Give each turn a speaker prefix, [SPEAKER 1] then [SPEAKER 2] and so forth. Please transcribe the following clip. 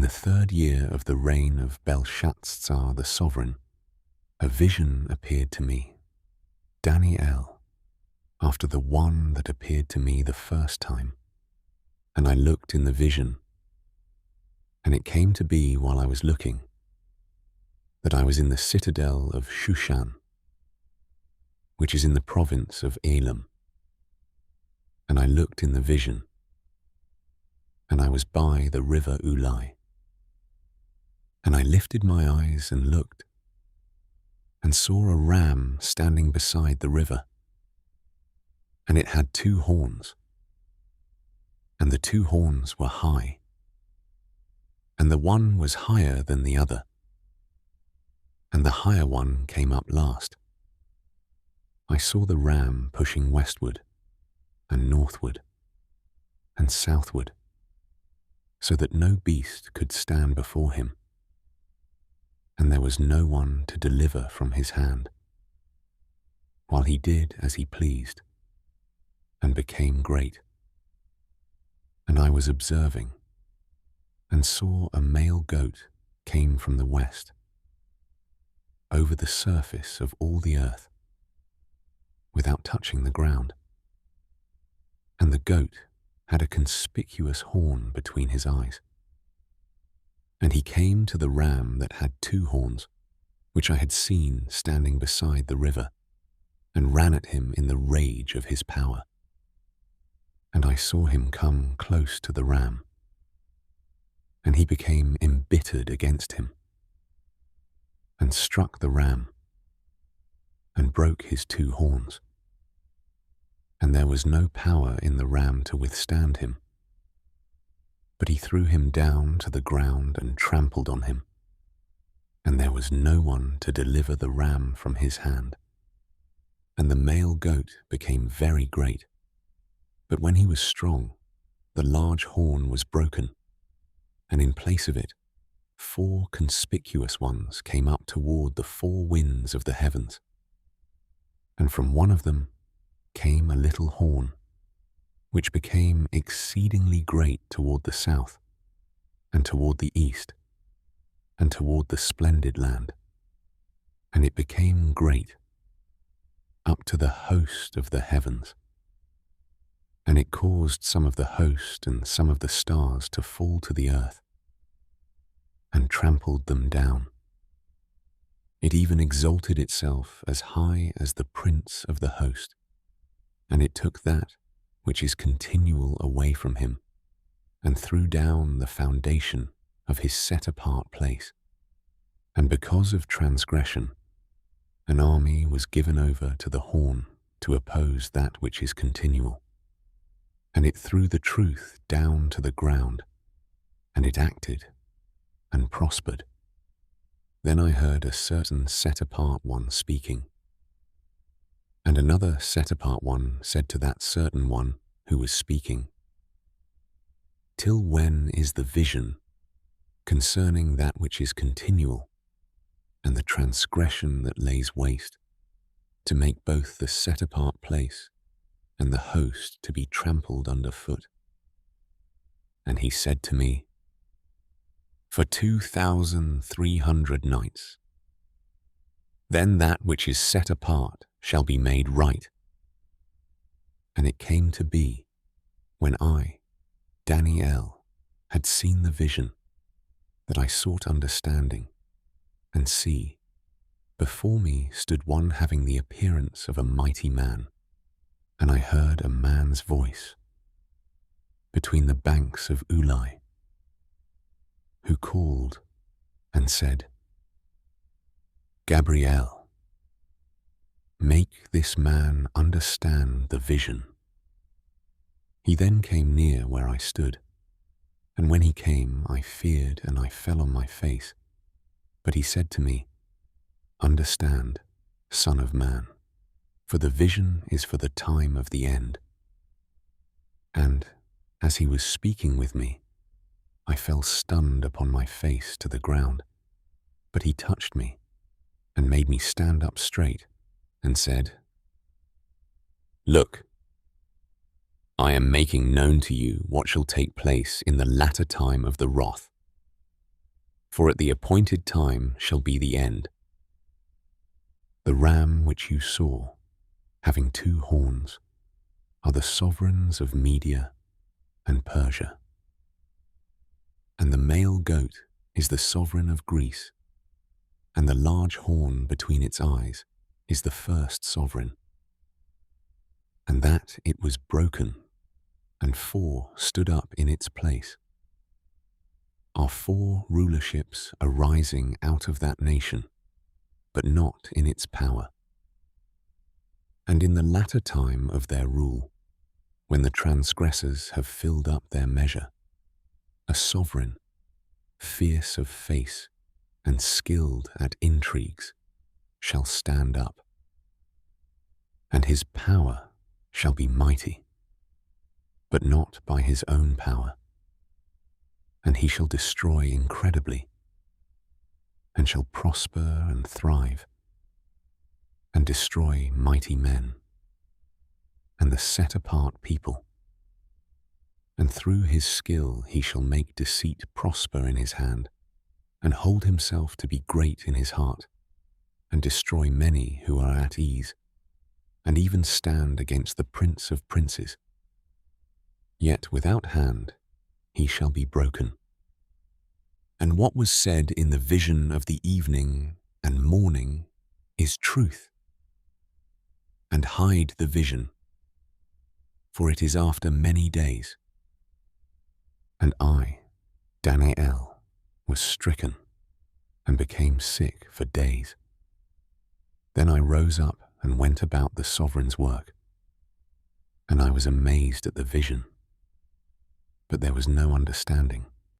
[SPEAKER 1] the 3rd year of the reign of Belshazzar the sovereign, a vision appeared to me, Daniel, after the one that appeared to me the first time. And I looked in the vision, and it came to be while I was looking that I was in the citadel of Shushan, which is in the province of Elam. And I looked in the vision, and I was by the river Ulai. And I lifted my eyes and looked, and saw a ram standing beside the river. And it had 2 horns, and the 2 horns were high, and the one was higher than the other, and the higher one came up last. I saw the ram pushing westward, and northward, and southward, so that no beast could stand before him, and there was no one to deliver from his hand, while he did as he pleased, and became great. And I was observing, and saw a male goat came from the west, over the surface of all the earth, without touching the ground. And the goat had a conspicuous horn between his eyes. And he came to the ram that had 2 horns, which I had seen standing beside the river, and ran at him in the rage of his power. And I saw him come close to the ram, and he became embittered against him, and struck the ram, and broke his 2 horns. And there was no power in the ram to withstand him, but he threw him down to the ground and trampled on him, and there was no one to deliver the ram from his hand. And the male goat became very great, but when he was strong, the large horn was broken, and in place of it, 4 conspicuous ones came up toward the 4 winds of the heavens. And from one of them came a little horn, which became exceedingly great toward the south, and toward the east, and toward the splendid land. And it became great, up to the host of the heavens. And it caused some of the host and some of the stars to fall to the earth, and trampled them down. It even exalted itself as high as the prince of the host, and it took that which is continual away from him, and threw down the foundation of his set-apart place. And because of transgression, an army was given over to the horn to oppose that which is continual. And it threw the truth down to the ground, and it acted and prospered. Then I heard a certain set-apart one speaking. And another set-apart one said to that certain one who was speaking, "Till when is the vision concerning that which is continual, and the transgression that lays waste, to make both the set-apart place and the host to be trampled under foot?" And he said to me, "For 2,300 nights. Then that which is set apart shall be made right." And it came to be, when I, Daniel, had seen the vision, that I sought understanding, and see, before me stood one having the appearance of a mighty man, and I heard a man's voice between the banks of Ulai, who called and said, "Gabriel, make this man understand the vision." He then came near where I stood, and when he came, I feared and I fell on my face. But he said to me, "Understand, Son of Man, for the vision is for the time of the end." And as he was speaking with me, I fell stunned upon my face to the ground. But he touched me and made me stand up straight and said, "Look, I am making known to you what shall take place in the latter time of the wrath, for at the appointed time shall be the end. The ram which you saw, having 2 horns, are the sovereigns of Media and Persia. And the male goat is the sovereign of Greece, and the large horn between its eyes is the first sovereign. And that it was broken, and 4 stood up in its place. Are 4 rulerships arising out of that nation, but not in its power. And in the latter time of their rule, when the transgressors have filled up their measure, a sovereign, fierce of face and skilled at intrigues, shall stand up. And his power shall be mighty, but not by his own power. And he shall destroy incredibly, and shall prosper and thrive, and destroy mighty men, and the set-apart people. And through his skill he shall make deceit prosper in his hand, and hold himself to be great in his heart, and destroy many who are at ease, and even stand against the Prince of Princes. Yet without hand he shall be broken. And what was said in the vision of the evening and morning is truth. And hide the vision, for it is after many days. And I, Daniel, was stricken and became sick for days. Then I rose up and went about the sovereign's work, and I was amazed at the vision, but there was no understanding.